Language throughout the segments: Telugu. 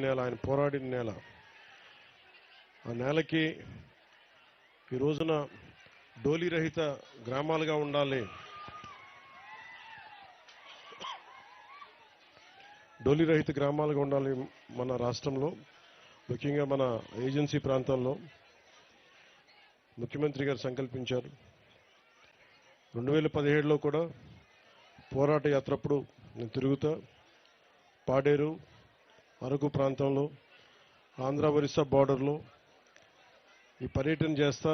నేల, ఆయన పోరాడిన నేల. ఆ నేలకి ఈ రోజున డోలీ రహిత గ్రామాలుగా ఉండాలి, డోలీ రహిత గ్రామాలుగా ఉండాలి మన రాష్ట్రంలో, ముఖ్యంగా మన ఏజెన్సీ ప్రాంతాల్లో ముఖ్యమంత్రి గారు సంకల్పించారు. 2017లో కూడా పోరాట యాత్రప్పుడు నేను తిరుగుతా పాడేరు, అరకు ప్రాంతంలో, ఆంధ్ర ఒరిస్సా బార్డర్లో ఈ పర్యటన చేస్తా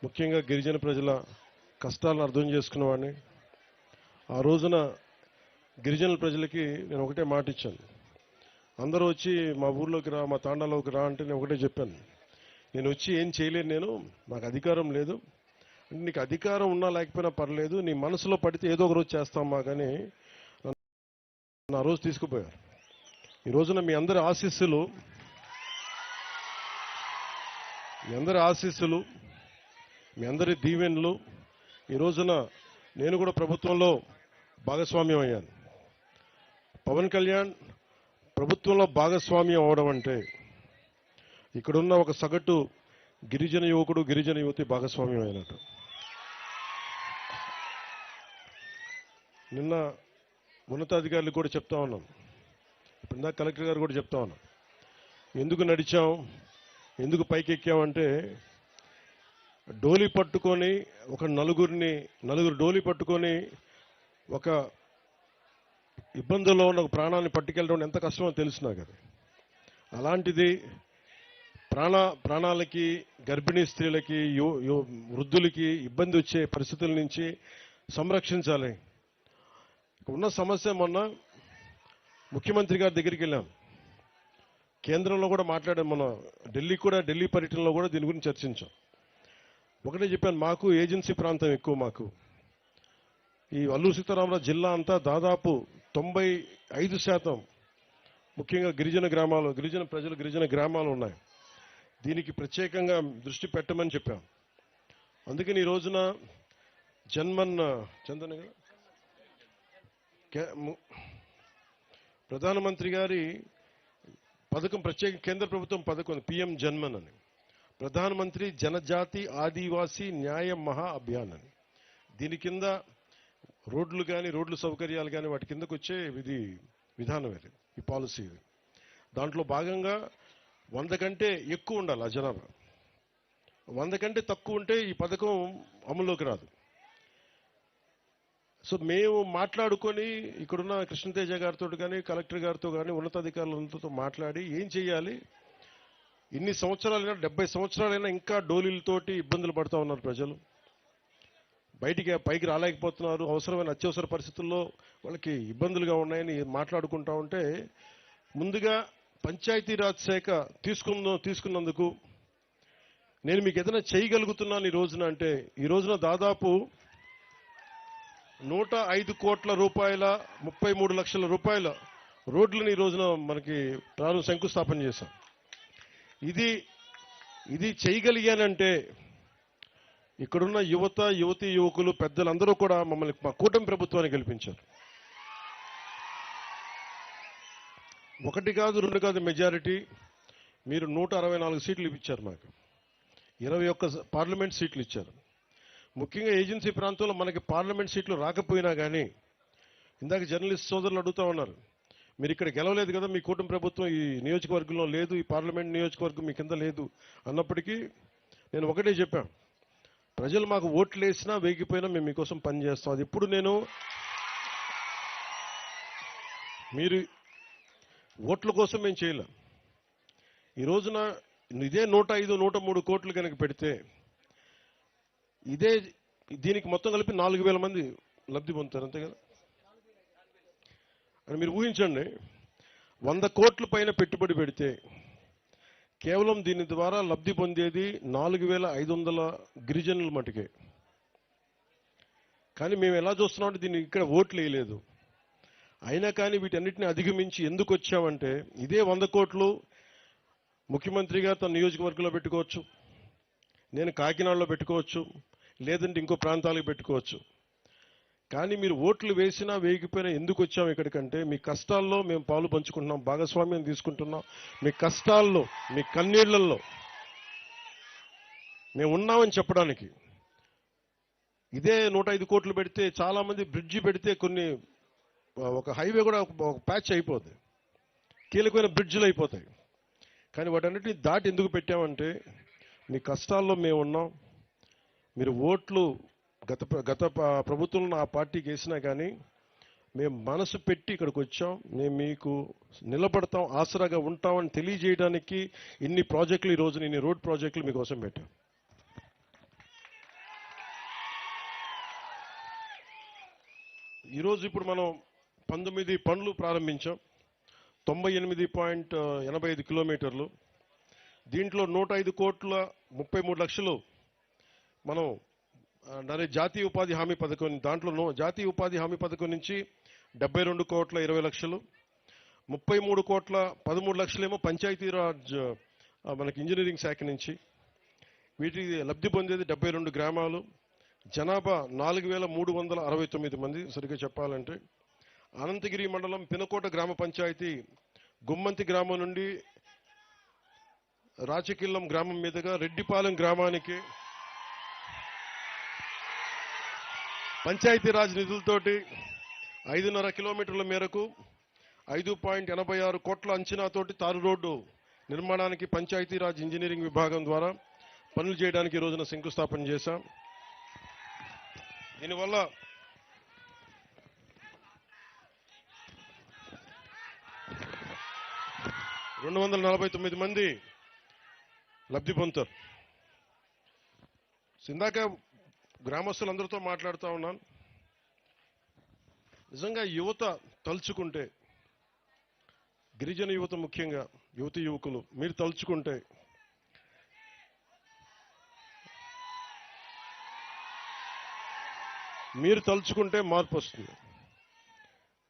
ముఖ్యంగా గిరిజన ప్రజల కష్టాలను అర్థం చేసుకున్నవాడిని. ఆ రోజున గిరిజనుల ప్రజలకి నేను ఒకటే మాట ఇచ్చాను, అందరూ వచ్చి మా ఊర్లోకి రా, మా తాండాలోకి రా అంటే నేను ఒకటే చెప్పాను, నేను వచ్చి ఏం చేయలేను, నాకు అధికారం లేదు అంటే, నీకు అధికారం ఉన్నా లేకపోయినా పర్లేదు, నీ మనసులో పడితే ఏదో ఒక రోజు చేస్తామా కానీ ఆ రోజు తీసుకుపోయారు. ఈ రోజున మీ అందరి ఆశీస్సులు, మీ అందరి దీవెనలు, ఈ రోజున నేను కూడా ప్రభుత్వంలో భాగస్వామ్యం అయ్యాను. పవన్ కళ్యాణ్ ప్రభుత్వంలో భాగస్వామ్యం అవడం అంటే ఇక్కడున్న ఒక సగటు గిరిజన యువకుడు, గిరిజన యువతి భాగస్వామ్యం అయినట్టు. నిన్న ఉన్నతాధికారులు కూడా చెప్తా ఉన్నాం, ఇప్పుడు కలెక్టర్ గారు కూడా చెప్తా ఉన్నాం, ఎందుకు నడిచాం, ఎందుకు పైకెక్కామంటే డోలీ పట్టుకొని ఒక నలుగురు డోలీ పట్టుకొని ఒక ఇబ్బందుల్లో ఉన్న ఒక ప్రాణాన్ని పట్టుకెళ్ళడం ఎంత కష్టమో తెలుసు నాకు. అది అలాంటిది ప్రాణాలకి, గర్భిణీ స్త్రీలకి, వృద్ధులకి ఇబ్బంది వచ్చే పరిస్థితుల నుంచి సంరక్షించాలి. ఉన్న సమస్య, మొన్న ముఖ్యమంత్రి గారి దగ్గరికి వెళ్ళాం, కేంద్రంలో కూడా మాట్లాడాం, మన ఢిల్లీ పర్యటనలో కూడా దీని గురించి చర్చించాం. ఒకటే చెప్పాను, మాకు ఏజెన్సీ ప్రాంతం ఎక్కువ, మాకు ఈ అల్లూరు సీతారామరాజు జిల్లా అంతా దాదాపు 95% ముఖ్యంగా గిరిజన ప్రజలు, గిరిజన గ్రామాలు ఉన్నాయి. దీనికి ప్రత్యేకంగా దృష్టి పెట్టమని చెప్పాం. అందుకని ఈ రోజున చందన్ ప్రధానమంత్రి గారి పథకం, ప్రత్యేక కేంద్ర ప్రభుత్వం పథకం పిఎం జన్మన్ అని, ప్రధానమంత్రి జనజాతి ఆదివాసీ న్యాయ మహా అభియాన్ అని. దీని కింద రోడ్లు కానీ, రోడ్లు సౌకర్యాలు కానీ వాటి కిందకు వచ్చే విధానం ఇది, ఈ పాలసీ ఇది. దాంట్లో భాగంగా 100 కంటే ఎక్కువ ఉండాలి ఆ జనాభా, 100 కంటే తక్కువ ఉంటే ఈ పథకం అమల్లోకి రాదు. సో మేము మాట్లాడుకొని ఇక్కడున్న కృష్ణతేజ గారితో కానీ, కలెక్టర్ గారితో కానీ, ఉన్నతాధికారులతో మాట్లాడి ఏం చేయాలి, ఇన్ని సంవత్సరాలైనా 70 సంవత్సరాలైనా ఇంకా డోలీలతోటి ఇబ్బందులు పడుతూ ఉన్నారు ప్రజలు, పైకి రాలేకపోతున్నారు, అవసరమైన అత్యవసర పరిస్థితుల్లో వాళ్ళకి ఇబ్బందులుగా ఉన్నాయని మాట్లాడుకుంటా ఉంటే, ముందుగా పంచాయతీరాజ్ శాఖ తీసుకున్నందుకు నేను మీకు ఏదైనా చేయగలుగుతున్నాను ఈ రోజున అంటే, ఈ రోజున దాదాపు 105 కోట్ల రూపాయల 33 లక్షల రూపాయల రోడ్లను ఈ రోజున మనకి శంకుస్థాపన చేశాం. ఇది చేయగలిగానంటే ఇక్కడున్న యువతీ యువకులు, పెద్దలందరూ కూడా మమ్మల్ని మా కూటమి ప్రభుత్వాన్ని గెలిపించారు. 1 కాదు 2 కాదు మెజారిటీ, మీరు 164 సీట్లు ఇచ్చారు, మాకు 21 పార్లమెంట్ సీట్లు ఇచ్చారు. ముఖ్యంగా ఏజెన్సీ ప్రాంతంలో మనకి పార్లమెంట్ సీట్లు రాకపోయినా కానీ, ఇందాక జర్నలిస్ట్ సోదరులు అడుగుతా ఉన్నారు, మీరు ఇక్కడ గెలవలేదు కదా, మీ కూటమి ప్రభుత్వం ఈ నియోజకవర్గంలో లేదు, ఈ పార్లమెంట్ నియోజకవర్గం మీ కింద లేదు అన్నప్పటికీ నేను ఒకటే చెప్పాను, ప్రజలు మాకు ఓట్లు వేసినా వేగిపోయినా మేము మీకోసం పనిచేస్తాం. అది ఎప్పుడు మీరు ఓట్ల కోసం మేము చేయలేం. ఈ రోజున ఇదే 105, 103 కోట్లు కనుక పెడితే దీనికి మొత్తం కలిపి 4,000 మంది లబ్ధి పొందుతారు, అంతే కదా. అని మీరు ఊహించండి, 100 కోట్ల పైన పెట్టుబడి పెడితే కేవలం దీని ద్వారా లబ్ధి పొందేది 4,500 గిరిజనుల మటుకే. కానీ మేము ఎలా చూస్తున్నామంటే, దీన్ని ఇక్కడ ఓట్లు వేయలేదు, అయినా కానీ వీటన్నిటిని అధిగమించి ఎందుకు వచ్చామంటే, ఇదే 100 కోట్లు ముఖ్యమంత్రి గారు తన నియోజకవర్గంలో పెట్టుకోవచ్చు, నేను కాకినాడలో పెట్టుకోవచ్చు, లేదంటే ఇంకో ప్రాంతాలకు పెట్టుకోవచ్చు. కానీ మీరు ఓట్లు వేసినా వేయకపోయినా ఎందుకు వచ్చాం ఇక్కడికంటే మీ కష్టాల్లో మేము పాలు పంచుకుంటున్నాం, భాగస్వామ్యం తీసుకుంటున్నాం. మీ కష్టాల్లో, మీ కన్నీళ్లలో మేము ఉన్నామని చెప్పడానికి. ఇదే 105 కోట్లు పెడితే, చాలా మంది బ్రిడ్జి పెడితే ఒక హైవే కూడా ఒక ప్యాచ్ అయిపోతుంది, కీలకమైన బ్రిడ్జిలు అయిపోతాయి. కానీ వాటన్నిటిని దాటి ఎందుకు పెట్టామంటే మీ కష్టాల్లో మేము ఉన్నాం. మీరు ఓట్లు గత ప్రభుత్వంలో ఆ పార్టీకి వేసినా కానీ మేము మనసు పెట్టి ఇక్కడికి వచ్చాం. మేము మీకు నిలబడతాం, ఆసరాగా ఉంటామని తెలియజేయడానికి ఇన్ని ప్రాజెక్టులు, ఈ రోజున ఇన్ని రోడ్ ప్రాజెక్టులు మీకోసం పెట్టాం. ఈరోజు ఇప్పుడు మనం 19 పనులు ప్రారంభించాం, 98.85 కిలోమీటర్లు. దీంట్లో 105 కోట్ల 33 లక్షలు మనం జాతీయ ఉపాధి హామీ పథకం, దాంట్లో జాతీయ ఉపాధి హామీ పథకం నుంచి 72 కోట్ల 20 లక్షలు, 33 కోట్ల 13 లక్షలేమో పంచాయతీరాజ్ మనకి ఇంజనీరింగ్ శాఖ నుంచి. వీటికి లబ్ధి పొందేది 72 గ్రామాలు, జనాభా 4369 మంది. సరిగ్గా చెప్పాలంటే అనంతగిరి మండలం పినకోట గ్రామ పంచాయతీ గుమ్మంతి గ్రామం నుండి రాచకిల్లం గ్రామం మీదుగా రెడ్డిపాలెం గ్రామానికి పంచాయతీరాజ్ నిధులతోటి 5.5 కిలోమీటర్ల మేరకు 5.86 కోట్ల అంచనాతోటి తారు రోడ్డు నిర్మాణానికి పంచాయతీరాజ్ ఇంజనీరింగ్ విభాగం ద్వారా పనులు చేయడానికి ఈ రోజున శంకుస్థాపన చేశాం. దీనివల్ల రెండు 249 మంది లబ్ధి పొందుతారు. ఇందాక గ్రామస్తులందరితో మాట్లాడుతూ ఉన్నాను. నిజంగా యువత తలుచుకుంటే, గిరిజన యువత ముఖ్యంగా, యువకులు మీరు తలుచుకుంటే మార్పు వస్తుంది.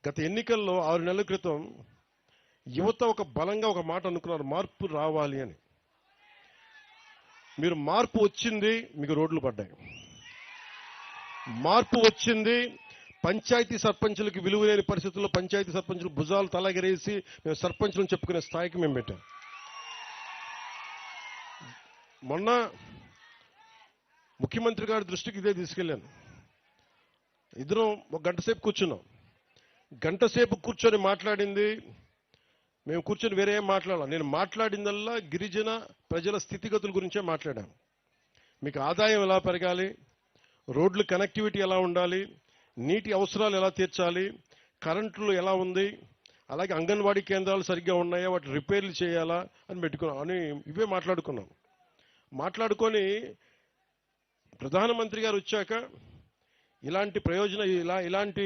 గత ఎన్నికల్లో 6 నెలల క్రితం యువత ఒక బలంగా ఒక మాట అనుకున్నారు, మార్పు రావాలి అని. మీరు మార్పు వచ్చింది, మీకు రోడ్లు పడ్డాయి. మార్పు వచ్చింది, పంచాయతీ సర్పంచులకి విలువ లేని పరిస్థితుల్లో పంచాయతీ సర్పంచులు భుజాలు తలగరేసి మేము సర్పంచులను చెప్పుకునే స్థాయికి మేము పెట్టాం. మొన్న ముఖ్యమంత్రి గారి దృష్టికి ఇదే తీసుకెళ్లాను. ఇద్దరం ఒక గంట సేపు కూర్చున్నాం. గంట సేపు కూర్చొని మాట్లాడింది, మేము కూర్చొని వేరే ఏం మాట్లాడాలి. నేను మాట్లాడిందల్లా గిరిజన ప్రజల స్థితిగతుల గురించే మాట్లాడాను. మీకు ఆదాయం ఎలా పెరగాలి, రోడ్లు కనెక్టివిటీ ఎలా ఉండాలి, నీటి అవసరాలు ఎలా తీర్చాలి, కరెంట్లు ఎలా ఉంది, అలాగే అంగన్వాడీ కేంద్రాలు సరిగ్గా ఉన్నాయా, వాటి రిపేర్లు చేయాలా అని ఇవే మాట్లాడుకున్నాం. మాట్లాడుకొని ప్రధానమంత్రి గారు వచ్చాక ఇలాంటి ఇలాంటి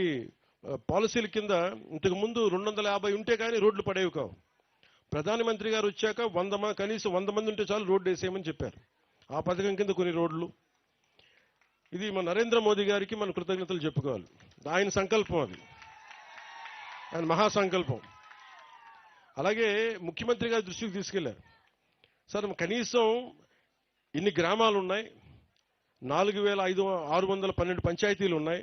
పాలసీల కింద ఇంతకుముందు 250 ఉంటే కానీ రోడ్లు పడేవి కావు. ప్రధానమంత్రి గారు వచ్చాక కనీసం 100 మంది ఉంటే చాలు రోడ్డు వేసేయమని చెప్పారు. ఆ పథకం కింద కొన్ని రోడ్లు. ఇది మన నరేంద్ర మోదీ గారికి మన కృతజ్ఞతలు చెప్పుకోవాలి. ఆయన సంకల్పం, అది ఆయన మహాసంకల్పం. అలాగే ముఖ్యమంత్రి గారి దృష్టికి తీసుకెళ్లారు. సార్ కనీసం ఇన్ని గ్రామాలు ఉన్నాయి, 4612 పంచాయతీలు ఉన్నాయి,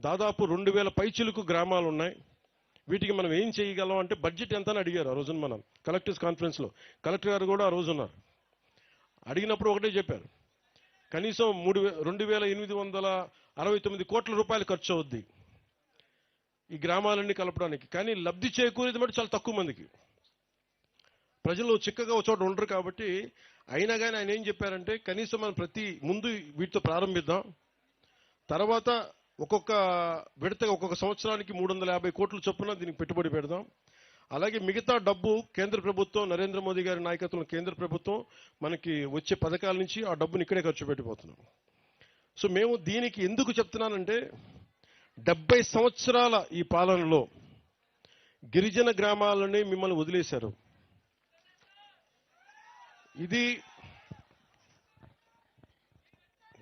దాదాపు 2000 పైచిలుకు గ్రామాలు ఉన్నాయి. వీటికి మనం ఏం చేయగలం అంటే బడ్జెట్ ఎంత అని అడిగారు. ఆ రోజున మనం కలెక్టర్స్ కాన్ఫరెన్స్లో కలెక్టర్ గారు కూడా ఆ రోజు ఉన్నారు. అడిగినప్పుడు ఒకటే చెప్పారు, కనీసం 2869 కోట్ల రూపాయలు ఖర్చు అవుద్ది ఈ గ్రామాలన్నీ కలపడానికి. కానీ లబ్ధి చేకూరేది మటు చాలా తక్కువ మందికి. ప్రజలు చిక్కగా ఒక చోట ఉండరు కాబట్టి. అయినా కానీ ఆయన ఏం చెప్పారంటే కనీసం మనం ముందు వీటితో ప్రారంభిద్దాం, తర్వాత ఒక్కొక్క విడతగా ఒక్కొక్క సంవత్సరానికి 350 కోట్ల చొప్పున దీనికి పెట్టుబడి పెడదాం. అలాగే మిగతా డబ్బు కేంద్ర ప్రభుత్వం, నరేంద్ర మోదీ గారి నాయకత్వంలో కేంద్ర ప్రభుత్వం మనకి వచ్చే పథకాల నుంచి ఆ డబ్బుని ఇక్కడే ఖర్చు పెట్టిపోతున్నాం. సో మేము దీనికి ఎందుకు చెప్తున్నానంటే 70 సంవత్సరాల ఈ పాలనలో గిరిజన గ్రామాలని మిమ్మల్ని వదిలేశారు. ఇది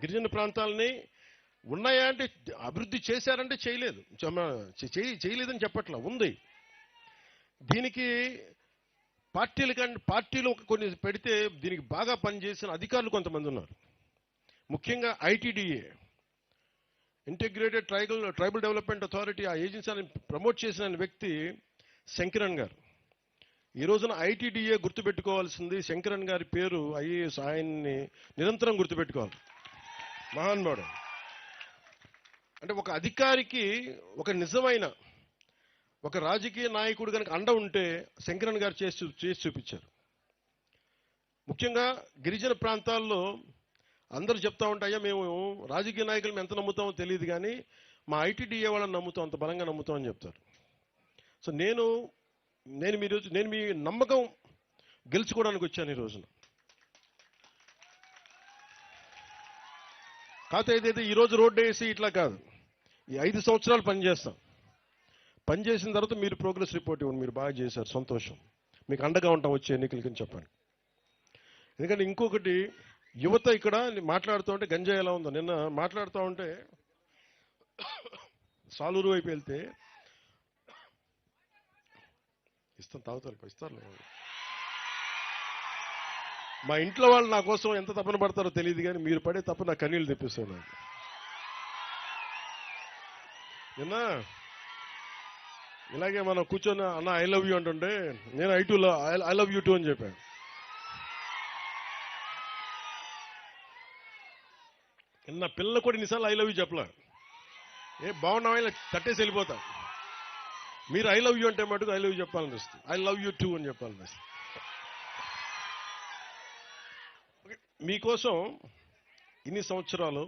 గిరిజన ప్రాంతాలని ఉన్నాయా అంటే అభివృద్ధి చేశారంటే చేయలేదని చెప్పట్లా, ఉంది. దీనికి పార్టీలు కొన్ని పెడితే దీనికి బాగా పనిచేసిన అధికారులు కొంతమంది ఉన్నారు. ముఖ్యంగా ITDA integrated tribal development authority ఆ ఏజెన్సీని ప్రమోట్ చేసిన వ్యక్తి శంకరన్ గారు. ఈ రోజున ఐటీడీఏ గుర్తుపెట్టుకోవాల్సింది శంకరన్ గారి పేరు. ఐఏఎస్, ఆయన్ని నిరంతరం గుర్తుపెట్టుకోవాలి. మహానుభావుడు. అంటే ఒక అధికారికి ఒక నిజమైన ఒక రాజకీయ నాయకుడు కనుక అండ ఉంటే శంకరన్ గారు చేసి చూపించారు. ముఖ్యంగా గిరిజన ప్రాంతాల్లో అందరూ చెప్తా ఉంటాయా, మేము రాజకీయ నాయకులు ఎంత నమ్ముతామో తెలియదు కానీ మా ఐటీడీఏ వాళ్ళని నమ్ముతాం, అంత బలంగా నమ్ముతాం అని చెప్తారు. సో నేను మీ నమ్మకం గెలుచుకోవడానికి వచ్చాను ఈ రోజున. కాకపోతే ఏదైతే ఈరోజు రోడ్డు వేసి ఇట్లా కాదు, ఈ 5 సంవత్సరాలు పనిచేస్తాం. పనిచేసిన తర్వాత మీరు ప్రోగ్రెస్ రిపోర్ట్ ఇవ్వండి, మీరు బాగా చేశారు, సంతోషం, మీకు అండగా ఉంటాం వచ్చే ఎన్నికలకి చెప్పండి. ఎందుకంటే ఇంకొకటి, యువత ఇక్కడ మాట్లాడుతూ ఉంటే గంజాయి ఎలా ఉందో, నిన్న మాట్లాడుతూ ఉంటే సాలూరు వైపు వెళ్తే ఇస్తారు. మా ఇంట్లో వాళ్ళు నా కోసం ఎంత తపన పడతారో తెలియదు కానీ మీరు పడే తప్ప నా కన్నీళ్ళు తెప్పిస్తాను. నిన్న ఇలాగే మనం కూర్చొని అన్న ఐ లవ్ యూ అంటుంటే నేను ఐ లవ్ యూ టూ అని చెప్పాను. నిన్న పిల్లలు కూడా ఇన్నిసార్లు ఐ లవ్ యూ చెప్పలే, బాగున్నావా ఇలా తట్టేసి వెళ్ళిపోతా. మీరు ఐ లవ్ యూ అంటే మటుకు ఐ లవ్ యూ చెప్పాలనిపిస్తుంది, ఐ లవ్ యూ టూ అని చెప్పాలనిపిస్తుంది. మీకోసం ఇన్ని సంవత్సరాలు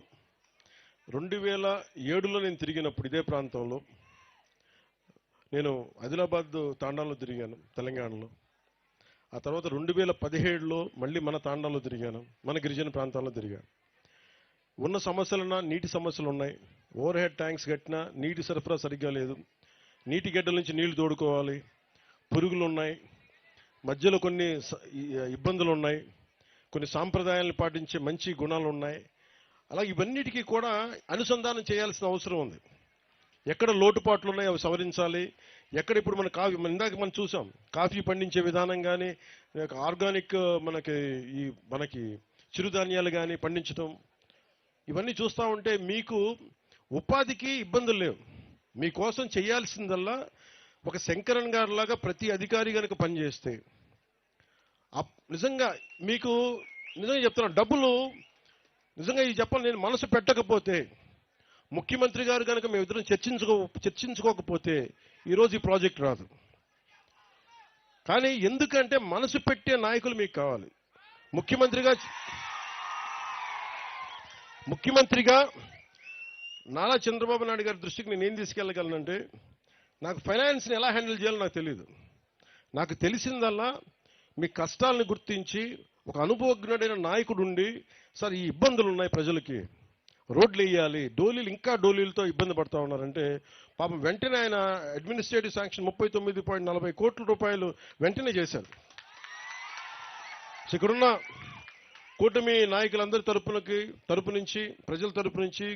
2007లో నేను తిరిగినప్పుడు ఇదే ప్రాంతంలో నేను ఆదిలాబాద్ తాండాలో తిరిగాను తెలంగాణలో. ఆ తర్వాత 2017లో మళ్ళీ మన తాండాలో తిరిగాను, మన గిరిజన ప్రాంతాల్లో తిరిగాను. ఉన్న సమస్యలన్నా నీటి సమస్యలు ఉన్నాయి. ఓవర్ హెడ్ ట్యాంక్స్ కట్టినా నీటి సరఫరా సరిగ్గా లేదు, నీటి గడ్డల నుంచి నీళ్లు తోడుకోవాలి, పురుగులు ఉన్నాయి, మధ్యలో కొన్ని ఇబ్బందులు ఉన్నాయి, కొన్ని సాంప్రదాయాలను పాటించే మంచి గుణాలు ఉన్నాయి. అలా ఇవన్నిటికీ కూడా అనుసంధానం చేయాల్సిన అవసరం ఉంది. ఎక్కడ లోటుపాట్లు ఉన్నాయి అవి సవరించాలి. ఎక్కడ ఇప్పుడు మన ఇందాక మనం చూసాం, కాఫీ పండించే విధానం కానీ, ఆర్గానిక్ మనకి చిరుధాన్యాలు కానీ పండించడం, ఇవన్నీ చూస్తూ ఉంటే మీకు ఉపాధికి ఇబ్బందులు లేవు. మీకోసం చేయాల్సిందల్లా ఒక శంకరన్ గారి లాగా ప్రతి అధికారి కనుక పనిచేస్తే నిజంగా మీకు నిజంగా చెప్తున్నాను, డబ్బులు నిజంగా ఇది చెప్పాలి, నేను మనసు పెట్టకపోతే, ముఖ్యమంత్రి గారు కనుక మేమిద్దరం చర్చించుకోకపోతే ఈరోజు ఈ ప్రాజెక్ట్ రాదు. కానీ ఎందుకంటే మనసు పెట్టే నాయకులు మీకు కావాలి. ముఖ్యమంత్రిగా నారా చంద్రబాబు నాయుడు గారి దృష్టికి నేను ఏం తీసుకెళ్ళగలనంటే, నాకు ఫైనాన్స్ని ఎలా హ్యాండిల్ చేయాలో నాకు తెలియదు. నాకు తెలిసిందల్లా మీ కష్టాలను గుర్తించి ఒక అనుభవజ్ఞుడైన నాయకుడు ఉండి, సార్ ఈ ఇబ్బందులు ఉన్నాయి ప్రజలకి, రోడ్లు వేయాలి, ఇంకా డోలీలతో ఇబ్బంది పడతా ఉన్నారంటే పాపం వెంటనే ఆయన అడ్మినిస్ట్రేటివ్ శాంక్షన్ 39.40 కోట్ల రూపాయలు వెంటనే చేశారు. ఇక్కడున్న కూటమి నాయకులందరి తరపు నుంచి ప్రజల తరపు నుంచి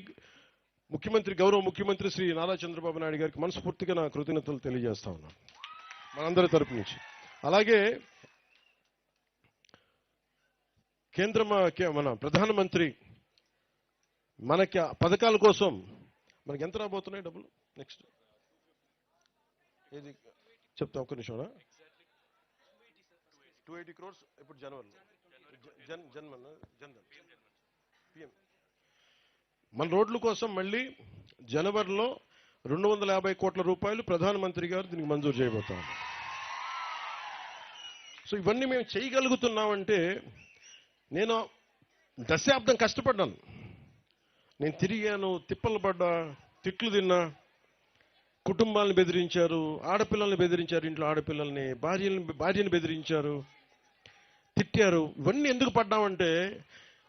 గౌరవ ముఖ్యమంత్రి శ్రీ నారా చంద్రబాబు నాయుడు గారికి మనస్ఫూర్తిగా నా కృతజ్ఞతలు తెలియజేస్తా ఉన్నాను మనందరి తరపు నుంచి. అలాగే మన ప్రధానమంత్రి మనకి పథకాల కోసం మనకి ఎంత రాబోతున్నాయి డబ్బులు, నెక్స్ట్ ఏది చెప్తా ఒక్క నిమిషం. 280 crores ఇప్పుడు జనవరిలో పిఎం మన రోడ్ల కోసం మళ్ళీ జనవరిలో 250 కోట్ల రూపాయలు ప్రధానమంత్రి గారు దీనికి మంజూరు చేయబోతారు. సో ఇవన్నీ మేము చేయగలుగుతున్నామంటే, నేను దశాబ్దం కష్టపడ్డాను, నేను తిరిగాను, తిప్పలు పడ్డా, తిట్లు తిన్నా, కుటుంబాలను బెదిరించారు, ఆడపిల్లల్ని బెదిరించారు, ఇంట్లో ఆడపిల్లల్ని, భార్యని బెదిరించారు, తిట్టారు. ఇవన్నీ ఎందుకు పడ్డామంటే,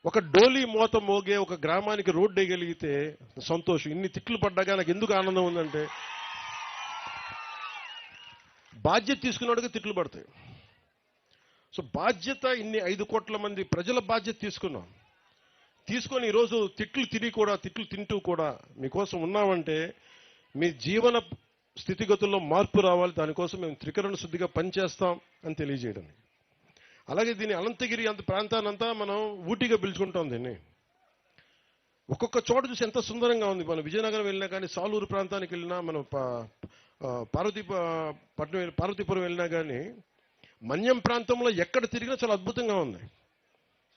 ఒక డోలీ మోత మోగే ఒక గ్రామానికి రోడ్డు వేయగలిగితే సంతోషం. ఇన్ని తిట్లు పడ్డాగా నాకు ఎందుకు ఆనందం ఉందంటే, బాధ్యత తీసుకున్నట్టుగా తిట్లు పడతాయి. సో బాధ్యత, ఇన్ని 5 కోట్ల మంది ప్రజల బాధ్యత తీసుకొని ఈరోజు తిట్లు తింటూ కూడా మీకోసం ఉన్నామంటే, మీ జీవన స్థితిగతుల్లో మార్పు రావాలి, దానికోసం మేము త్రికరణ శుద్ధిగా పనిచేస్తాం అని తెలియజేయడం. అలాగే దీన్ని అనంతగిరి ప్రాంతాన్నంతా మనం ఊటీగా పిలుచుకుంటాం. దీన్ని ఒక్కొక్క చోట చూసి ఎంత సుందరంగా ఉంది. మనం విజయనగరం వెళ్ళినా కానీ, సాలూరు ప్రాంతానికి వెళ్ళినా, మనం పార్వతీపురం వెళ్ళినా కానీ, మన్యం ప్రాంతంలో ఎక్కడ తిరిగినా చాలా అద్భుతంగా ఉంది.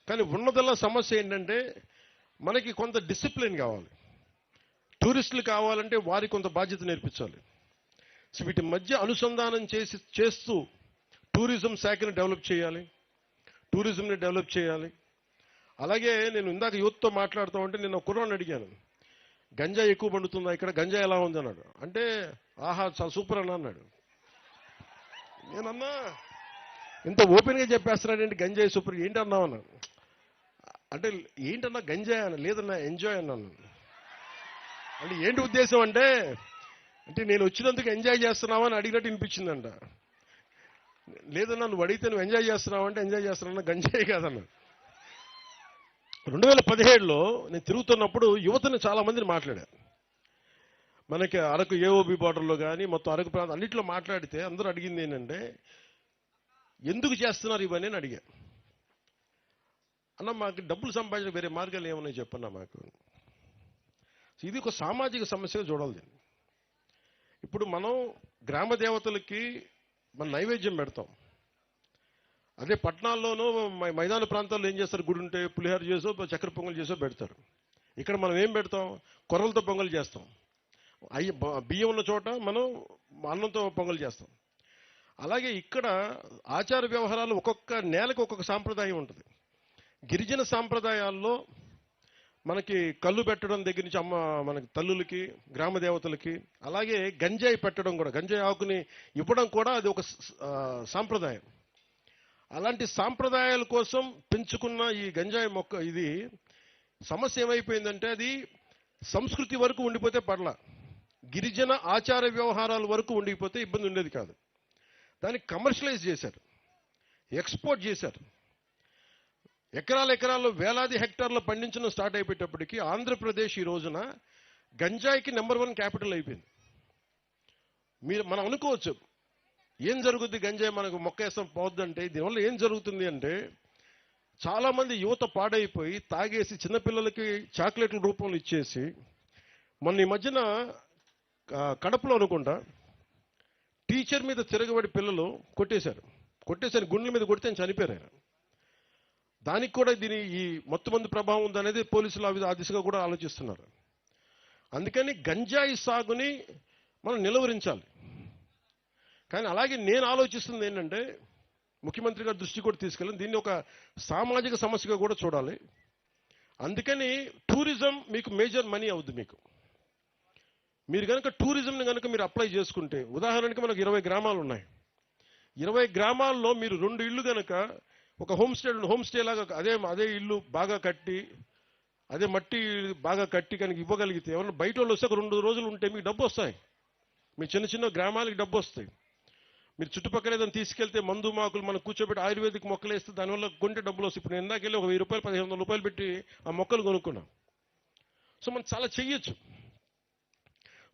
కానీ ఉన్నదల్లా సమస్య ఏంటంటే మనకి కొంత డిసిప్లిన్ కావాలి. టూరిస్టులు కావాలంటే వారికి కొంత బాధ్యత నేర్పించాలి. సో వీటి మధ్య అనుసంధానం చేస్తూ టూరిజం శాఖని డెవలప్ చేయాలి, టూరిజంని డెవలప్ చేయాలి. అలాగే నేను ఇందాక యూత్తో మాట్లాడుతూ ఉంటే నేను కుర్రాన్ని అడిగాను, గంజాయి ఎక్కువ పండుతుందా ఇక్కడ, గంజాయి ఎలా ఉంది అన్నాడు. అంటే ఆహా చాలా సూపర్ అన్నా అన్నాడు. నేనన్నా ఇంత ఓపెన్గా చెప్పేస్తున్నాడేంటి, గంజాయి సూపర్ ఏంటి అన్నావు అన్నాను. అంటే ఏంటన్నా గంజాయి అన్న, లేదన్నా ఎంజాయ్ అన్నాను. అంటే ఏంటి ఉద్దేశం అంటే నేను వచ్చినందుకు ఎంజాయ్ చేస్తున్నావా అని అడిగినట్టు వినిపించిందంట. లేదన్నా నువ్వు అడిగితే నువ్వు ఎంజాయ్ చేస్తున్నావు అంటే ఎంజాయ్ చేస్తున్నా, గంజాయి కాదన్నా. 2017లో నేను తిరుగుతున్నప్పుడు యువతని చాలా మందిని మాట్లాడాను. మనకి అరకు ఏఓబి బార్డర్లో కానీ మొత్తం అరకు ప్రాంతం అన్నింటిలో మాట్లాడితే అందరూ అడిగింది ఏంటంటే ఎందుకు చేస్తున్నారు ఇవన్నీ అని అడిగా. అన్న మాకు డబ్బులు సంపాదించిన వేరే మార్గాలు ఏమన్నాయి చెప్పన్నా మాకు. ఇది ఒక సామాజిక సమస్యగా చూడాలి. ఇప్పుడు మనం గ్రామ దేవతలకి మన నైవేద్యం పెడతాం. అదే పట్టణాల్లోనూ మైదాన ప్రాంతాల్లో ఏం చేస్తారు, గుడి ఉంటే పులిహోర చేసో చక్కెర పొంగల్ చేసో పెడతారు. ఇక్కడ మనం ఏం పెడతాం, కొర్రలతో పొంగల్ చేస్తాం. బియ్యం ఉన్న చోట మనం అన్నంతో పొంగల్ చేస్తాం. అలాగే ఇక్కడ ఆచార వ్యవహారాలు ఒక్కొక్క నేలకు ఒక్కొక్క సాంప్రదాయం ఉంటుంది. గిరిజన సాంప్రదాయాల్లో మనకి కళ్ళు పెట్టడం దగ్గర నుంచి మనకి తల్లులకి, గ్రామ దేవతలకి, అలాగే గంజాయి పెట్టడం కూడా, గంజాయి ఆకుని ఇవ్వడం కూడా అది ఒక సాంప్రదాయం. అలాంటి సాంప్రదాయాల కోసం పెంచుకున్న ఈ గంజాయి మొక్క, ఇది సమస్య ఏమైపోయిందంటే అది సంస్కృతి వరకు ఉండిపోతే పర్లా, గిరిజన ఆచార వ్యవహారాల వరకు ఉండిపోతే ఇబ్బంది ఉండేది కాదు. దాన్ని కమర్షియలైజ్ చేశారు, ఎక్స్పోర్ట్ చేశారు. ఎకరాల్లో వేలాది హెక్టార్లు పండించడం స్టార్ట్ అయిపోయేటప్పటికీ ఆంధ్రప్రదేశ్ ఈ రోజున గంజాయికి #1 క్యాపిటల్ అయిపోయింది. మనం అనుకోవచ్చు ఏం జరుగుద్ది, గంజాయి మనకు మొక్క వేస్తాం పోద్దంటే. దీనివల్ల ఏం జరుగుతుంది అంటే చాలా మంది యువత పాడైపోయి తాగేసి చిన్నపిల్లలకి చాక్లెట్ల రూపంలో ఇచ్చేసి, మొన్న ఈ మధ్యన కడపలో అనుకుంటా టీచర్ మీద తిరగబడి పిల్లలు కొట్టేశారు, గుండెల మీద కొడితే చనిపోయారు ఆయన. దానికి కూడా ఈ మొత్తమంది ప్రభావం ఉందనేది పోలీసులు ఆ దిశగా కూడా ఆలోచిస్తున్నారు. అందుకని గంజాయి సాగుని మనం నిలువరించాలి. కానీ అలాగే నేను ఆలోచిస్తుంది ఏంటంటే ముఖ్యమంత్రి గారి దృష్టి కూడా తీసుకెళ్ళి దీన్ని ఒక సామాజిక సమస్యగా కూడా చూడాలి. అందుకని టూరిజం మీకు మేజర్ మనీ అవుద్ది. మీరు కనుక టూరిజంని కనుక మీరు అప్లై చేసుకుంటే, ఉదాహరణకి మనకు 20 గ్రామాలు ఉన్నాయి. 20 గ్రామాల్లో మీరు 2 ఇళ్ళు కనుక ఒక హోమ్ స్టే లాగా అదే ఇల్లు బాగా కట్టి, అదే మట్టి బాగా కట్టి కనుక ఇవ్వగలిగితే, ఎవరైనా బయట వాళ్ళు వస్తే ఒక 2 రోజులు ఉంటే మీకు డబ్బు వస్తాయి. మీ చిన్న గ్రామాలకి డబ్బు వస్తాయి. మీరు చుట్టుపక్కల ఏదైనా తీసుకెళ్తే మందు మాకులు మనం కూర్చోబెట్టి ఆయుర్వేదిక్ మొక్కలు వేస్తే దానివల్ల కొంటే డబ్బులు వస్తాయి. ఇప్పుడు నేను ఇందాకెళ్ళి ఒక 1000 రూపాయలు 1500 రూపాయలు పెట్టి ఆ మొక్కలు కొనుక్కున్నాం. సో మనం చాలా చెయ్యొచ్చు.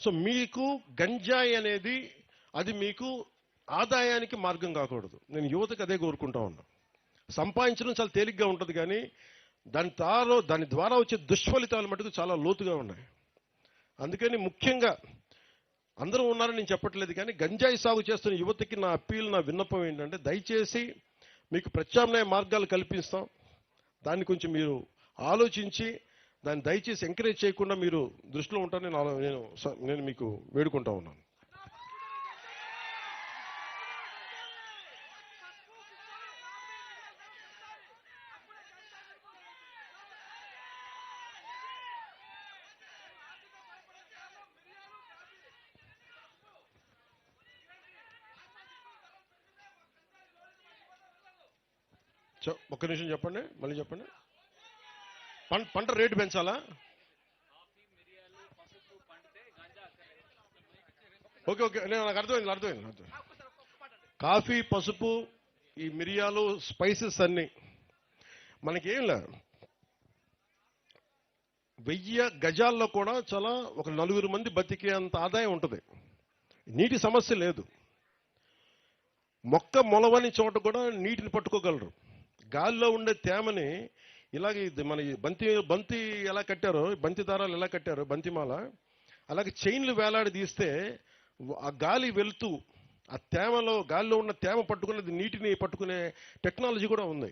సో మీకు గంజాయి అనేది అది మీకు ఆదాయానికి మార్గం కాకూడదు. నేను యువతకు అదే కోరుకుంటా ఉన్నా. సంపాదించడం చాలా తేలిగ్గా ఉంటుంది, కానీ దాని ద్వారా వచ్చే దుష్ఫలితాలు మటుకు చాలా లోతుగా ఉన్నాయి. అందుకని ముఖ్యంగా అందరూ ఉన్నారని నేను చెప్పట్లేదు, కానీ గంజాయి సాగు చేస్తున్న యువతకి నా అప్పీల్, నా విన్నపం ఏంటంటే దయచేసి మీకు ప్రత్యామ్నాయ మార్గాలు కల్పిస్తాం. దాన్ని కొంచెం మీరు ఆలోచించి దాన్ని దయచేసి ఎంకరేజ్ చేయకుండా మీరు దృష్టిలో ఉంటారని నేను మీకు వేడుకుంటా ఉన్నాను. ఒక్క నిమిషం చెప్పండి, మళ్ళీ చెప్పండి. పంట రేటు పెంచాలా? ఓకే, నాకు అర్థమైంది. కాఫీ, పసుపు, ఈ మిరియాలు, స్పైసెస్ అన్ని మనకేం లేదు. 1000 గజాల్లో కూడా చాలా ఒక 4 మంది బతికే అంత ఆదాయం ఉంటుంది. నీటి సమస్య లేదు. మొక్క మొలవని చోట కూడా నీటిని పట్టుకోగలరు. గాలిలో ఉండే తేమని ఇలాగే మన ఈ బంతి బంతి ఎలా కట్టారో, బంతి దారాలు ఎలా కట్టారో బంతిమాల, అలాగే చైన్లు వేలాడి తీస్తే ఆ గాలి వెళ్తూ ఆ తేమలో, గాలిలో ఉన్న తేమ పట్టుకునేది, నీటిని పట్టుకునే టెక్నాలజీ కూడా ఉంది.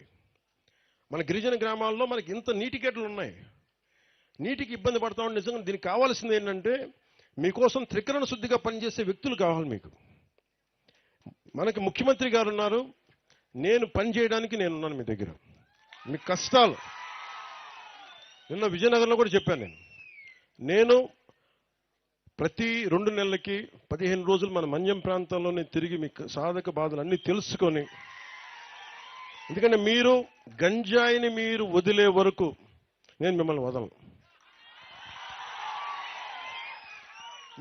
మన గిరిజన గ్రామాల్లో మనకి ఇంత నీటి గేట్లు ఉన్నాయి. నీటికి ఇబ్బంది పడతామని నిజంగా దీనికి కావాల్సింది ఏంటంటే, మీకోసం త్రికరణ శుద్ధిగా పనిచేసే వ్యక్తులు కావాలి మీకు. మనకి ముఖ్యమంత్రి గారు ఉన్నారు, నేను పని చేయడానికి నేనున్నాను మీ దగ్గర. మీ కష్టాలు నిన్న విజయనగరంలో కూడా చెప్పాను. నేను ప్రతి 2 నెలలకి 15 రోజులు మన మన్యం ప్రాంతంలోనే తిరిగి మీ సాధక బాధలు అన్నీ తెలుసుకొని, ఎందుకంటే మీరు గంజాయిని మీరు వదిలే వరకు నేను మిమ్మల్ని వదలను.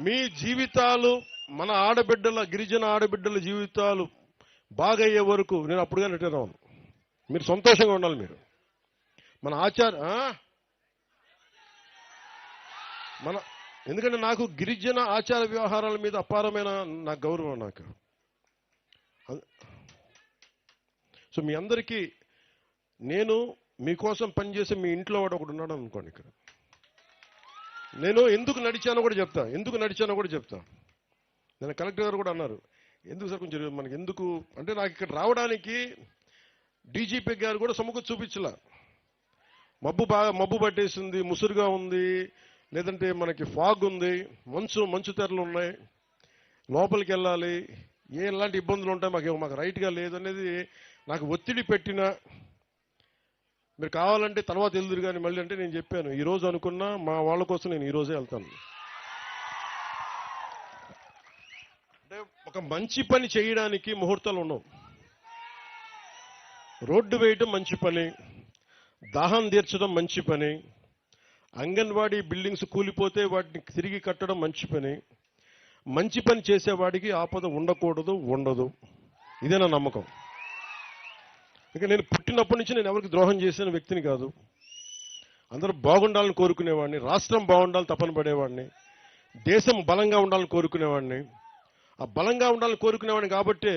మీ జీవితాలు, మన ఆడబిడ్డల, గిరిజన ఆడబిడ్డల జీవితాలు బాగయ్యే వరకు నేను అప్పుడుగా రిటైర్ అవ్వను. మీరు సంతోషంగా ఉండాలి. మీరు మన ఎందుకంటే నాకు గిరిజన ఆచార వ్యవహారాల మీద అపారమైన నాకు గౌరవం. నాకు సో మీ అందరికీ నేను మీకోసం పనిచేసే మీ ఇంట్లో వాడు ఒకడు ఉన్నాడు అనుకోండి. ఇక్కడ నేను ఎందుకు నడిచానో కూడా చెప్తా. నేను కలెక్టర్ గారు కూడా అన్నారు, ఎందుకు సార్ కొంచెం మనకి ఎందుకు అంటే, నాకు ఇక్కడ రావడానికి డీజీపీ గారు కూడా సముఖం చూపించలా. మబ్బు పట్టేసింది, ముసురుగా ఉంది, లేదంటే మనకి ఫాగ్ ఉంది, మంచు తెరలు ఉన్నాయి, లోపలికి వెళ్ళాలి, ఎలాంటి ఇబ్బందులు ఉంటాయి, మాకు రైట్గా లేదనేది నాకు ఒత్తిడి పెట్టిన, మీరు కావాలంటే తర్వాత వెళ్దురు కానీ మళ్ళీ అంటే నేను చెప్పాను, ఈరోజు అనుకున్నా మా వాళ్ళ కోసం నేను ఈరోజే వెళ్తాను. అంటే ఒక మంచి పని చేయడానికి ముహూర్తాలు ఉండవు. రోడ్డు వేయటం మంచి పని, దాహం తీర్చడం మంచి పని, అంగన్వాడీ బిల్డింగ్స్ కూలిపోతే వాటిని తిరిగి కట్టడం మంచి పని. మంచి పని చేసేవాడికి ఆపద ఉండదు. ఇదే నా నమ్మకం. ఇక నేను పుట్టినప్పటి నుంచి నేను ఎవరికి ద్రోహం చేసిన వ్యక్తిని కాదు. అందరూ బాగుండాలని కోరుకునేవాడిని, రాష్ట్రం బాగుండాలని తపన పడేవాడిని, దేశం బలంగా ఉండాలని కోరుకునేవాడిని. ఆ బలంగా ఉండాలని కోరుకునేవాడిని కాబట్టి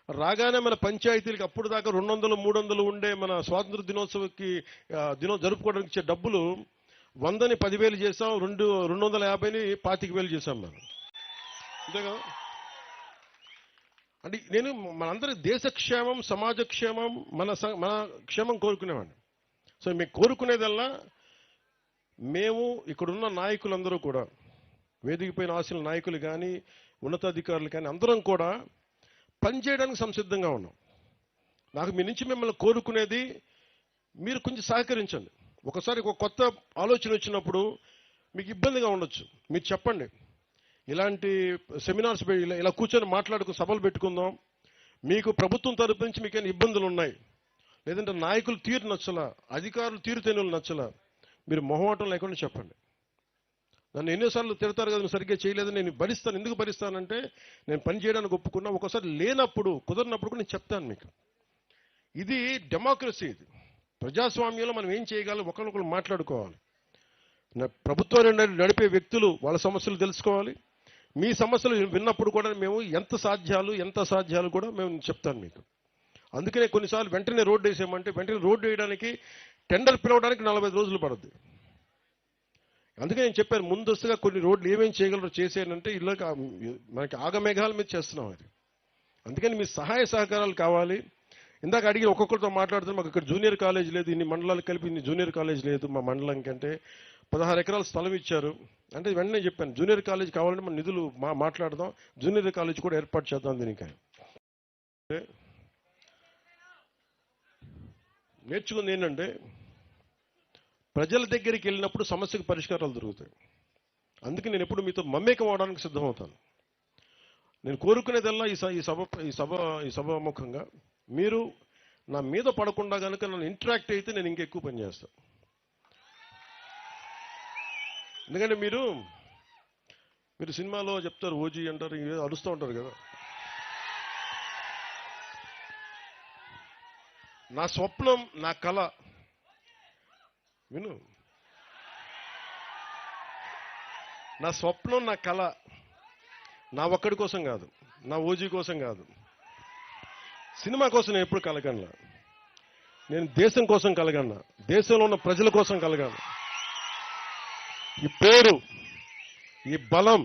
రాగానే మన పంచాయతీలకి అప్పుడు దాకా 200, 300 ఉండే మన స్వాతంత్ర దినోత్సవకి జరుపుకోవడానికి ఇచ్చే డబ్బులు 100ని 10,000 చేసాం, 250ని 25,000 చేశాం మనం. అంతే కదా. అంటే నేను మనందరి దేశ క్షేమం, సమాజ క్షేమం, మన క్షేమం కోరుకునేవాడిని. సో మేము కోరుకునేదల్లా, మేము ఇక్కడున్న నాయకులందరూ కూడా, వేదిక పైన ఆశల నాయకులు కానీ, ఉన్నతాధికారులు కానీ, అందరం కూడా పనిచేయడానికి సంసిద్ధంగా ఉన్నాం. నాకు మీ నుంచి మిమ్మల్ని కోరుకునేది, మీరు కొంచెం సహకరించండి. ఒకసారి ఒక కొత్త ఆలోచన వచ్చినప్పుడు మీకు ఇబ్బందిగా ఉండొచ్చు, మీరు చెప్పండి. ఇలాంటి సెమినార్స్ ఇలా కూర్చొని సభలు పెట్టుకుందాం, మీకు ప్రభుత్వం తరపు నుంచి మీకు ఏమైనా ఇబ్బందులు ఉన్నాయి, లేదంటే నాయకులు తీరు నచ్చలా, అధికారులు తీరుతెన్నులు నచ్చలా, మీరు మొహమాటం లేకుండా చెప్పండి. నన్ను ఎన్నోసార్లు తిడతారు కదా, సరిగ్గా చేయలేదని. నేను భరిస్తాను. ఎందుకు భరిస్తానంటే, నేను పని చేయడానికి ఒప్పుకున్నా. ఒకసారి లేనప్పుడు, కుదరినప్పుడు కూడా నేను చెప్తాను మీకు. ఇది డెమోక్రసీ. ఇది ప్రజాస్వామ్యంలో మనం ఏం చేయగలం, ఒకరినొకరు మాట్లాడుకోవాలి. ప్రభుత్వాన్ని నడిపే వ్యక్తులు వాళ్ళ సమస్యలు తెలుసుకోవాలి. మీ సమస్యలు విన్నప్పుడు కూడా మేము ఎంత అసాధ్యాలు కూడా మేము చెప్తాను మీకు. అందుకనే కొన్నిసార్లు వెంటనే రోడ్డు వేసేయమంటే, వెంటనే రోడ్డు వేయడానికి టెండర్ పిలవడానికి 45 రోజులు పడుద్ది. అందుకే నేను చెప్పాను, ముందస్తుగా కొన్ని రోడ్లు ఏమేమి చేయగలరో చేసేయాలంటే ఇల్లు మనకి ఆగమేఘాల మీద చేస్తున్నాం అది. అందుకని మీ సహాయ సహకారాలు కావాలి. ఇందాక అడిగి ఒక్కొక్కరితో మాట్లాడుతున్నాం, మాకు ఇక్కడ జూనియర్ కాలేజ్ లేదు, ఇన్ని మండలాలు కలిపి ఇన్ని జూనియర్ కాలేజ్ లేదు మా మండలం కంటే. 16 ఎకరాల స్థలం ఇచ్చారు అంటే వెంటనే చెప్పాను, జూనియర్ కాలేజ్ కావాలంటే మన నిధులు మాట్లాడదాం, జూనియర్ కాలేజ్ కూడా ఏర్పాటు చేద్దాం. దీనికి నేర్చుకుంది ఏంటంటే, ప్రజల దగ్గరికి వెళ్ళినప్పుడు సమస్యకు పరిష్కారాలు దొరుకుతాయి. అందుకే నేను ఎప్పుడు మీతో మమేకం అవడానికి సిద్ధమవుతాను. నేను కోరుకునేదల్లా ఈ సభాముఖంగా మీరు నా మీద పడకుండా కనుక నన్ను ఇంటరాక్ట్ అయితే నేను ఇంకెక్కువ పని చేస్తాను. ఎందుకంటే మీరు సినిమాలో చెప్తారు, ఓజీ అంటారు, అరుస్తూ ఉంటారు కదా. నా స్వప్నం, నా కళ విను, నా స్వప్నం, నా కళ నా ఒక్కడి కోసం కాదు, నా ఓజీ కోసం కాదు, సినిమా కోసం నేను ఎప్పుడు కలకనలా. నేను దేశం కోసం కలగన్నా, దేశంలో ఉన్న ప్రజల కోసం కలగాను. ఈ పేరు, ఈ బలం,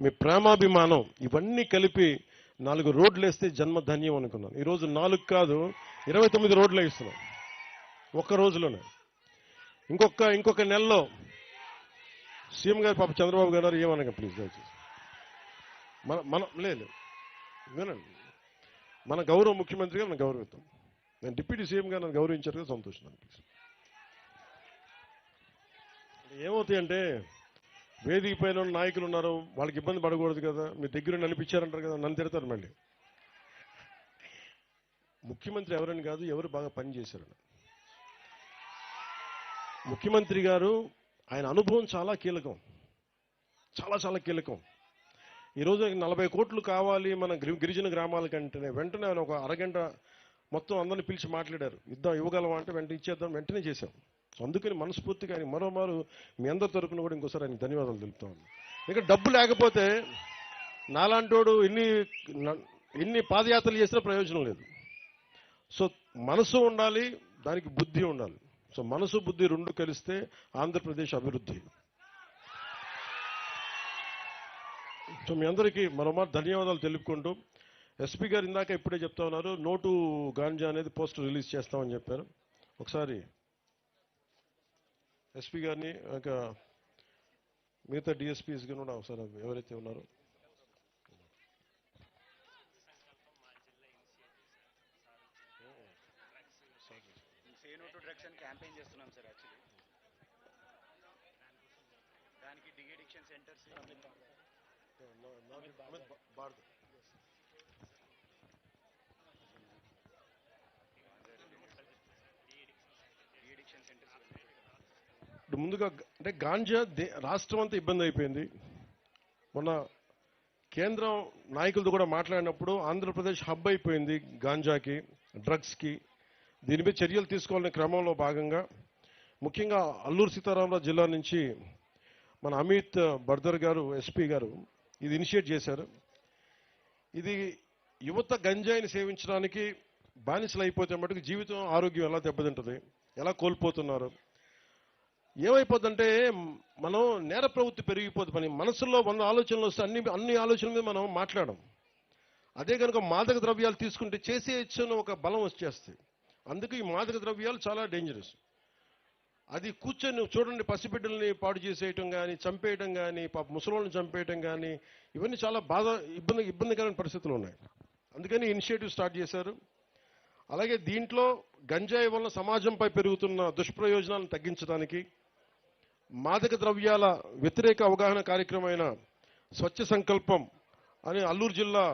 మీ ప్రేమాభిమానం ఇవన్నీ కలిపి 4 రోడ్లు వేస్తే జన్మధన్యం అనుకున్నాను. ఈరోజు 4 కాదు 29 రోడ్లు వేస్తున్నాం ఒక్క రోజులోనే. ఇంకొక నెలలో సీఎం గారు పాప చంద్రబాబు గారు ఏమనగా ప్లీజ్ దయచేసి లేదు వినండి, మన గౌరవ ముఖ్యమంత్రి గారు మనం గౌరవిద్దాం. నేను డిప్యూటీ సీఎం గారు నన్ను గౌరవించారు కదా, సంతోషం. ప్లీజ్ ఏమవుతాయంటే వేదిక పైన నాయకులు ఉన్నారు, వాళ్ళకి ఇబ్బంది పడకూడదు కదా, మీ దగ్గర నడిపించారంటారు కదా, నన్ను తిడతారు మళ్ళీ. ముఖ్యమంత్రి ఎవరని కాదు, ఎవరు బాగా పనిచేశారని. ముఖ్యమంత్రి గారు ఆయన అనుభవం చాలా కీలకం, చాలా కీలకం. ఈరోజు 40 కోట్లు కావాలి మన గిరిజన గ్రామాలకంటేనే వెంటనే ఆయన ఒక అరగంట మొత్తం అందరిని పిలిచి మాట్లాడారు. ఇవ్వగలమా అంటే వెంటనే ఇచ్చేద్దాం, వెంటనే చేశాం. సో అందుకని మనస్ఫూర్తిగా ఆయన మరోమారు మీ అందరి తరపున కూడా ఇంకోసారి ఆయన ధన్యవాదాలు తెలుపుతాం. ఇక డబ్బు లేకపోతే నాలాంటోడు ఎన్ని పాదయాత్రలు చేసినా ప్రయోజనం లేదు. సో మనసు ఉండాలి, దానికి బుద్ధి ఉండాలి. సో మనసు బుద్ధి 2 కలిస్తే ఆంధ్రప్రదేశ్ అభివృద్ధి. సో మీ అందరికీ మరోమారు ధన్యవాదాలు తెలుపుకుంటూ, ఎస్పీ గారు ఇందాక ఇప్పుడే చెప్తా ఉన్నారు, నోటు గాంజా అనేది పోస్టర్ రిలీజ్ చేస్తామని చెప్పారు. ఒకసారి ఎస్పీ గారిని ఇంకా మిగతా డిఎస్పీస్ కూడా ఒకసారి ఎవరైతే ఉన్నారో క్యాంపెయిన్ చేస్తున్నాం సార్. యాక్చువల్లీ దానికి డిఎడిక్షన్ సెంటర్స్ ముందుగా అంటే గాంజా రాష్ట్రం అంతా ఇబ్బంది అయిపోయింది. మొన్న కేంద్రం నాయకులతో కూడా మాట్లాడినప్పుడు ఆంధ్రప్రదేశ్ హబ్ అయిపోయింది గాంజాకి, డ్రగ్స్కి. దీనిపై చర్యలు తీసుకోవాలనే క్రమంలో భాగంగా ముఖ్యంగా అల్లూరు సీతారామరాజు జిల్లా నుంచి మన అమిత్ బర్దర్ గారు, ఎస్పీ గారు ఇది ఇనిషియేట్ చేశారు. ఇది యువత గంజాయిని సేవించడానికి బానిసలు అయిపోతే మటుకు జీవితం, ఆరోగ్యం ఎలా దెబ్బతింటుంది, ఎలా కోల్పోతున్నారు, ఏమైపోతుందంటే మనం నేర ప్రవృత్తి పెరిగిపోతుంది. మన మనసులో 100 ఆలోచనలు వస్తే అన్ని ఆలోచనల మీద మనం మాట్లాడడం. అదే కనుక మాదక ద్రవ్యాలు తీసుకుంటే చేసేయచ్చని ఒక బలం వచ్చేస్తుంది. అందుకే ఈ మాదక ద్రవ్యాలు చాలా డేంజరస్. అది కూర్చొని చూడండి, పసిబిడ్డల్ని పాడు చేసేయటం కానీ, చంపేయటం కానీ, పాప ముసలోళ్ళని చంపేయటం కానీ, ఇవన్నీ చాలా ఇబ్బందికరమైన పరిస్థితులు ఉన్నాయి. అందుకని ఇనిషియేటివ్ స్టార్ట్ చేశారు. అలాగే దీంట్లో గంజాయి వల్ల సమాజంపై పెరుగుతున్న దుష్ప్రయోజనాలను తగ్గించడానికి మాదక ద్రవ్యాల వ్యతిరేక అవగాహన కార్యక్రమమైన స్వచ్ఛ సంకల్పం అని అల్లూరు జిల్లా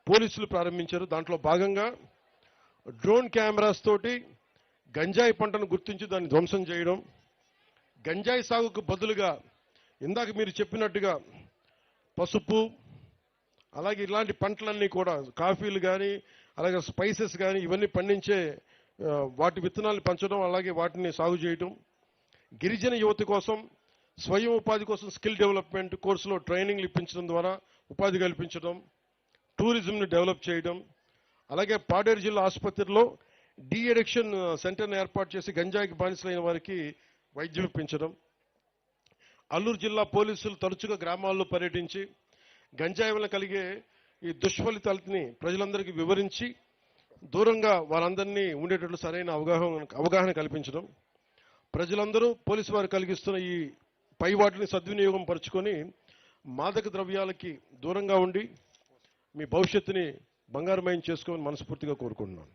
పోలీసులు ప్రారంభించారు. దాంట్లో భాగంగా డ్రోన్ కెమెరాస్ తోటి గంజాయి పంటను గుర్తించి దాన్ని ధ్వంసం చేయడం, గంజాయి సాగుకు బదులుగా ఇందాక మీరు చెప్పినట్టుగా పసుపు, అలాగే ఇలాంటి పంటలన్నీ కూడా కాఫీలు కానీ, అలాగే స్పైసెస్ కానీ ఇవన్నీ పండించే వాటి విత్తనాలను పెంచడం, అలాగే వాటిని సాగు చేయడం, గిరిజన యువత కోసం స్వయం ఉపాధి కోసం స్కిల్ డెవలప్మెంట్ కోర్సులో ట్రైనింగ్లు ఇప్పించడం ద్వారా ఉపాధి కల్పించడం, టూరిజంని డెవలప్ చేయడం, అలాగే పాడేరు జిల్లా ఆసుపత్రిలో డి అడిక్షన్ సెంటర్ను ఏర్పాటు చేసి గంజాయికి బానిసలైన వారికి వైద్యం ఇప్పించడం, అల్లూరు జిల్లా పోలీసులు తరచుగా గ్రామాల్లో పర్యటించి గంజాయి వల్ల కలిగే ఈ దుష్ఫలితాలని ప్రజలందరికీ వివరించి దూరంగా వారందరినీ ఉండేటట్లు సరైన అవగాహన కల్పించడం, ప్రజలందరూ పోలీసు వారు కలిగిస్తున్న ఈ పై వాటిని సద్వినియోగం పరుచుకొని మాదక ద్రవ్యాలకి దూరంగా ఉండి మీ భవిష్యత్తుని బంగారుమయం చేసుకోమని మనస్ఫూర్తిగా కోరుకుంటున్నాను.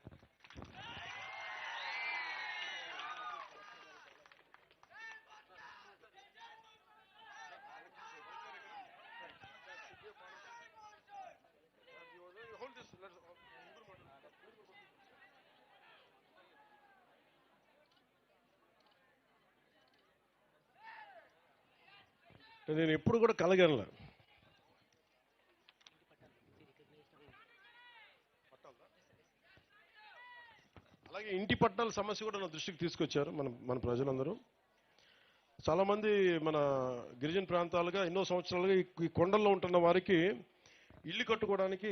నేను ఎప్పుడు కూడా కలగనలే. అలాగే ఇంటి పట్టాల సమస్య కూడా నా దృష్టికి తీసుకొచ్చారు మన ప్రజలందరూ. చాలా మంది మన గిరిజన ప్రాంతాలుగా ఎన్నో సంవత్సరాలుగా ఈ కొండల్లో ఉంటున్న వారికి ఇల్లు కట్టుకోవడానికి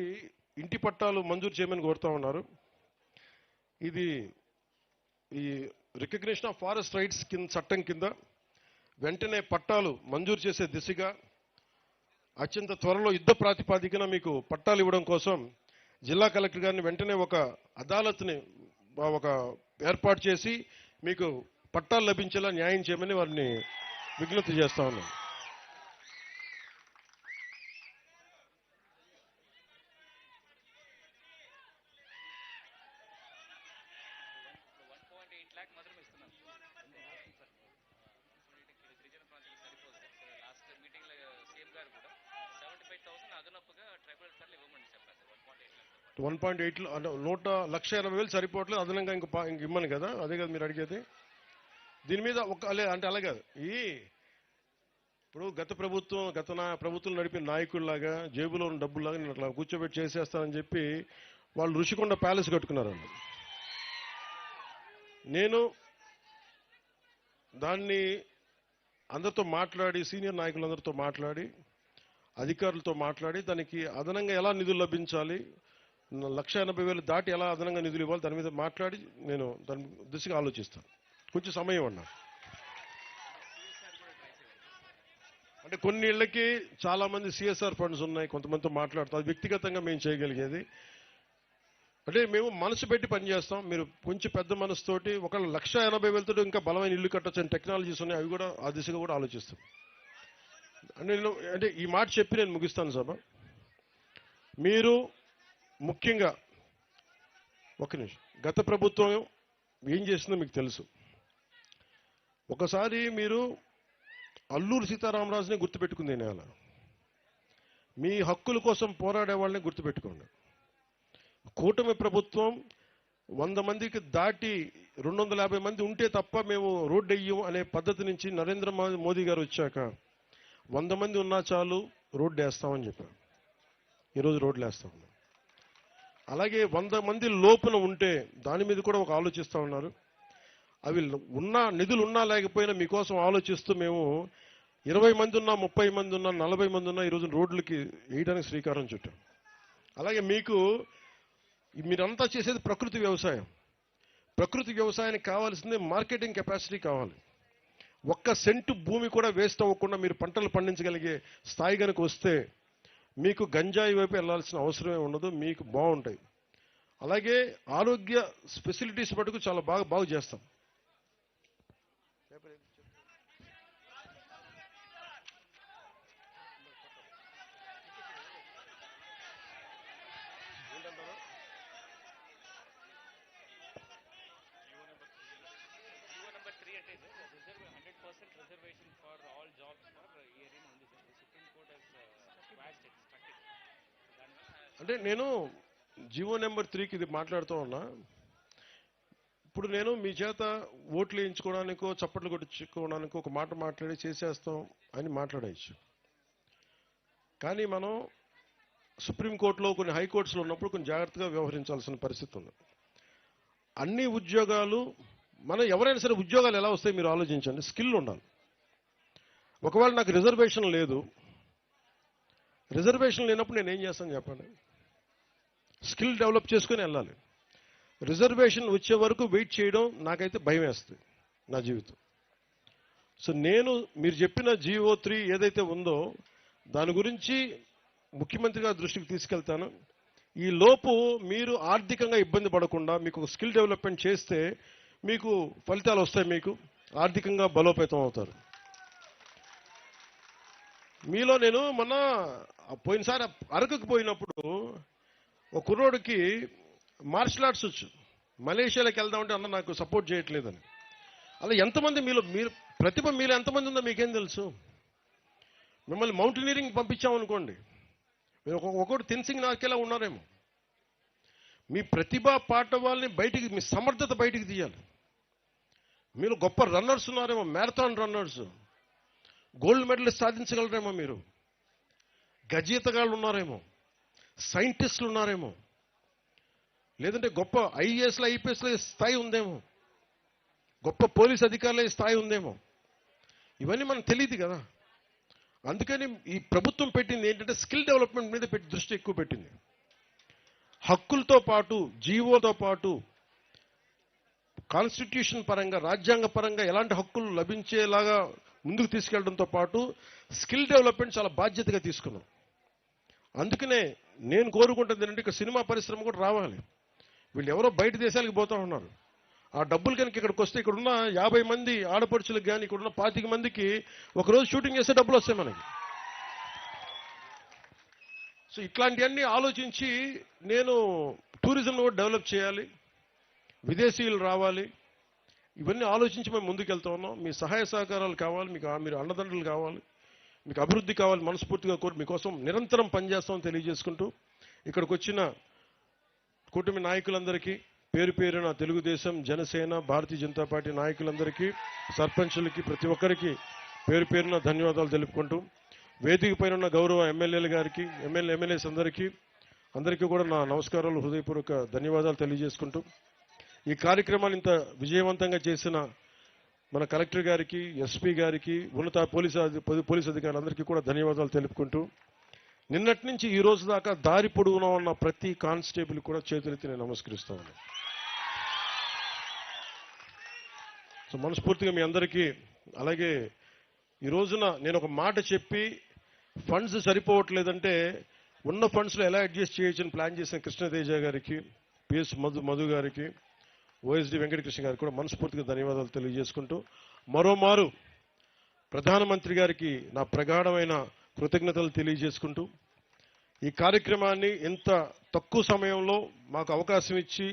ఇంటి పట్టాలు మంజూరు చేయమని కోరుతా ఉన్నారు. ఇది ఈ రికగ్నిషన్ ఆఫ్ ఫారెస్ట్ రైట్స్ కింద చట్టం కింద వెంటనే పట్టాలు మంజూరు చేసే దిశగా అత్యంత త్వరలో యుద్ధ ప్రాతిపాదికన మీకు పట్టాలు ఇవ్వడం కోసం జిల్లా కలెక్టర్ గారిని వెంటనే ఒక అదాలత్ని ఒక ఏర్పాటు చేసి మీకు పట్టాలు లభించేలా న్యాయం చేయమని వారిని విజ్ఞప్తి చేస్తా ఉన్నాం. $1.8 సరిపోవట్లేదు, అదనంగా ఇంక ఇమ్మని కదా, అదే కదా మీరు అడిగేది. దీని మీద అంటే అలాగే ఇప్పుడు గత ప్రభుత్వం నడిపిన నాయకుల్లాగా జేబులో ఉన్న డబ్బులాగా నేను అట్లా కూర్చోబెట్టి చేసేస్తానని చెప్పి వాళ్ళు రుషికొండ ప్యాలెస్ కట్టుకున్నారండి. నేను దాన్ని అందరితో మాట్లాడి, సీనియర్ నాయకులందరితో మాట్లాడి, అధికారులతో మాట్లాడి దానికి అదనంగా ఎలా నిధులు లభించాలి, 1,80,000 దాటి ఎలా అదనంగా నిధులు ఇవ్వాలి, దాని మీద మాట్లాడి నేను దాని దిశగా ఆలోచిస్తాను. కొంచెం సమయం అన్నా. అంటే కొన్ని ఇళ్లకి చాలా మంది సిఎస్ఆర్ ఫండ్స్ ఉన్నాయి, కొంతమందితో మాట్లాడుతాం. అది వ్యక్తిగతంగా మేము చేయగలిగేది. అంటే మేము మనసు పెట్టి పనిచేస్తాం. మీరు కొంచెం పెద్ద మనసుతోటి 1,80,000 ఇంకా బలమైన ఇల్లు కట్టొచ్చని టెక్నాలజీస్ ఉన్నాయి, అవి కూడా ఆ దిశగా కూడా ఆలోచిస్తాం. అంటే ఈ మాట చెప్పి నేను ముగిస్తాను సభ. మీరు ముఖ్యంగా ఒక నిమిషం, గత ప్రభుత్వం ఏం చేసిందో మీకు తెలుసు. ఒకసారి మీరు అల్లూరు సీతారామరాజుని గుర్తుపెట్టుకుంది నేల. మీ హక్కుల కోసం పోరాడే వాళ్ళని గుర్తుపెట్టుకోండి. కూటమి ప్రభుత్వం 100 మందికి దాటి 250 మంది ఉంటే తప్ప మేము రోడ్డు వెయ్యం అనే పద్ధతి నుంచి నరేంద్ర మోదీ గారు వచ్చాక 100 మంది ఉన్నా చాలు రోడ్డు వేస్తామని చెప్పారు. ఈరోజు రోడ్లు వేస్తా ఉన్నాం. అలాగే 100 మంది లోపున ఉంటే దాని మీద కూడా ఒక ఆలోచిస్తూ ఉన్నారు. అవి నిధులు ఉన్నా లేకపోయినా మీకోసం ఆలోచిస్తూ మేము 20 మంది ఉన్నా, 30 మంది ఉన్నా, 40 మంది ఉన్నా ఈరోజు రోడ్లకి వేయడానికి శ్రీకారం చుట్టాం. అలాగే మీరంతా చేసేది ప్రకృతి వ్యవసాయం. ప్రకృతి వ్యవసాయానికి కావాల్సింది మార్కెటింగ్ కెపాసిటీ కావాలి. 1 సెంటు భూమి కూడా వేస్ట్ అవ్వకుండా మీరు పంటలు పండించగలిగే స్థాయి కనుక వస్తే మీకు గంజాయి వైపు వెళ్లాల్సిన అవసరమే ఉండదు, మీకు బాగుంటాయి. అలాగే ఆరోగ్య ఫెసిలిటీస్ మటుకు చాలా బాగా చేస్తాం. అంటే నేను జీవో నెంబర్ 3కి ఇది మాట్లాడుతూ ఉన్నా. ఇప్పుడు నేను మీ చేత ఓట్లు వేయించుకోవడానికో చప్పట్లు కొట్టించుకోవడానికో ఒక మాట మాట్లాడి చేసేస్తాం అని మాట్లాడవచ్చు. కానీ మనం సుప్రీంకోర్టులో కొన్ని హైకోర్ట్స్లో ఉన్నప్పుడు కొంచెం జాగ్రత్తగా వ్యవహరించాల్సిన పరిస్థితి ఉంది. అన్ని ఉద్యోగాలు ఎవరైనా సరే ఉద్యోగాలు ఎలా వస్తాయి మీరు ఆలోచించండి. స్కిల్ ఉండాలి. ఒకవేళ నాకు రిజర్వేషన్ లేదు, రిజర్వేషన్ లేనప్పుడు నేను ఏం చేస్తాను చెప్పండి? స్కిల్ డెవలప్ చేసుకుని వెళ్ళాలి. రిజర్వేషన్ వచ్చే వరకు వెయిట్ చేయడం నాకైతే భయం వేస్తుంది నా జీవితం. సో మీరు చెప్పిన జీవో 3 ఏదైతే ఉందో దాని గురించి ముఖ్యమంత్రి గారి దృష్టికి తీసుకెళ్తాను. ఈ లోపు మీరు ఆర్థికంగా ఇబ్బంది పడకుండా మీకు స్కిల్ డెవలప్మెంట్ చేస్తే మీకు ఫలితాలు వస్తాయి, మీకు ఆర్థికంగా బలోపేతం అవుతారు. మీలో నేను మొన్న పోయినసారి అరకుకు పోయినప్పుడు ఒక కుర్రోడికి మార్షల్ ఆర్ట్స్ వచ్చు, మలేషియాలోకి వెళ్దామంటే అన్న నాకు సపోర్ట్ చేయట్లేదని. అలా ఎంతమంది మీరు ప్రతిభ మీలో ఎంతమంది ఉందో మీకేం తెలుసు? మిమ్మల్ని మౌంటైనీరింగ్ పంపించామనుకోండి, మీరు ఒక్కొక్కటి తెన్సింగ్ నాకేలా ఉన్నారేమో. మీ ప్రతిభ పాఠవాల్ని బయటికి, మీ సమర్థత బయటికి తీయాలి. మీరు గొప్ప రన్నర్స్ ఉన్నారేమో, మ్యారథాన్ రన్నర్స్, గోల్డ్ మెడల్ సాధించగలరేమో, మీరు గజయితగాళ్ళు ఉన్నారేమో, సైంటిస్టులు ఉన్నారేమో, లేదంటే గొప్ప ఐఏఎస్ల ఐపీఎస్ల స్థాయి ఉందేమో, గొప్ప పోలీస్ అధికారుల స్థాయి ఉందేమో. ఇవన్నీ మనకు తెలియదు కదా. అందుకని ఈ ప్రభుత్వం పెట్టింది ఏంటంటే స్కిల్ డెవలప్మెంట్ మీద దృష్టి ఎక్కువ పెట్టింది. హక్కులతో పాటు జీవోతో పాటు కాన్స్టిట్యూషన్ పరంగా రాజ్యాంగ పరంగా ఎలాంటి హక్కులు లభించేలాగా ముందుకు తీసుకెళ్లడంతో పాటు స్కిల్ డెవలప్మెంట్ చాలా బాధ్యతగా తీసుకున్నాం. అందుకనే నేను కోరుకుంటుంది ఏంటంటే ఇక సినిమా పరిశ్రమ కూడా రావాలి. వీళ్ళు ఎవరో బయట దేశాలకు పోతా ఉన్నారు. ఆ డబ్బులు కనుక ఇక్కడికి వస్తే ఇక్కడున్న 50 మంది ఆడపడుచులకు కానీ ఇక్కడున్న 25 మందికి ఒకరోజు షూటింగ్ చేస్తే డబ్బులు వస్తాయి మనకి. సో ఇట్లాంటివన్నీ ఆలోచించి నేను టూరిజం కూడా డెవలప్ చేయాలి, విదేశీయులు రావాలి, ఇవన్నీ ఆలోచించి మేము ముందుకెళ్తా ఉన్నాం. మీ సహాయ సహకారాలు కావాలి, మీరు అండదండలు కావాలి, మీకు అభివృద్ధి కావాలి. మనస్ఫూర్తిగా కోరి మీకోసం నిరంతరం పనిచేస్తామని తెలియజేసుకుంటూ ఇక్కడికి వచ్చిన కూటమి నాయకులందరికీ పేరు పేరున తెలుగుదేశం, జనసేన, భారతీయ జనతా పార్టీ నాయకులందరికీ, సర్పంచులకి, ప్రతి ఒక్కరికి పేరు పేరున ధన్యవాదాలు తెలుపుకుంటూ వేదిక పైన ఉన్న గౌరవ ఎమ్మెల్యేల గారికి, ఎమ్మెల్యేస్ అందరికీ కూడా నా నమస్కారాలు, హృదయపూర్వక ధన్యవాదాలు తెలియజేసుకుంటూ ఈ కార్యక్రమాన్ని ఇంత విజయవంతంగా చేసిన మన కలెక్టర్ గారికి, ఎస్పీ గారికి, ఉన్నత పోలీస్ అధికారులందరికీ కూడా ధన్యవాదాలు తెలుపుకుంటూ నిన్నటి నుంచి ఈ రోజు దాకా దారి పొడవునా ఉన్న ప్రతి కానిస్టేబుల్ కూడా చేతులెత్తి నేను నమస్కరిస్తా ఉన్నాను. సో మనస్ఫూర్తిగా మీ అందరికీ, అలాగే ఈ రోజున నేను ఒక మాట చెప్పి ఫండ్స్ సరిపోవట్లేదంటే ఉన్న ఫండ్స్లో ఎలా అడ్జస్ట్ చేయొచ్చని ప్లాన్ చేసిన కృష్ణతేజ గారికి, పిఎస్ మధు గారికి, ఓఎస్డి వెంకటకృష్ణ గారికి కూడా మనస్ఫూర్తిగా ధన్యవాదాలు తెలియజేసుకుంటూ మరోమారు ప్రధానమంత్రి గారికి నా ప్రగాఢమైన కృతజ్ఞతలు తెలియజేసుకుంటూ ఈ కార్యక్రమాన్ని ఇంత తక్కువ సమయంలో మాకు అవకాశం ఇచ్చి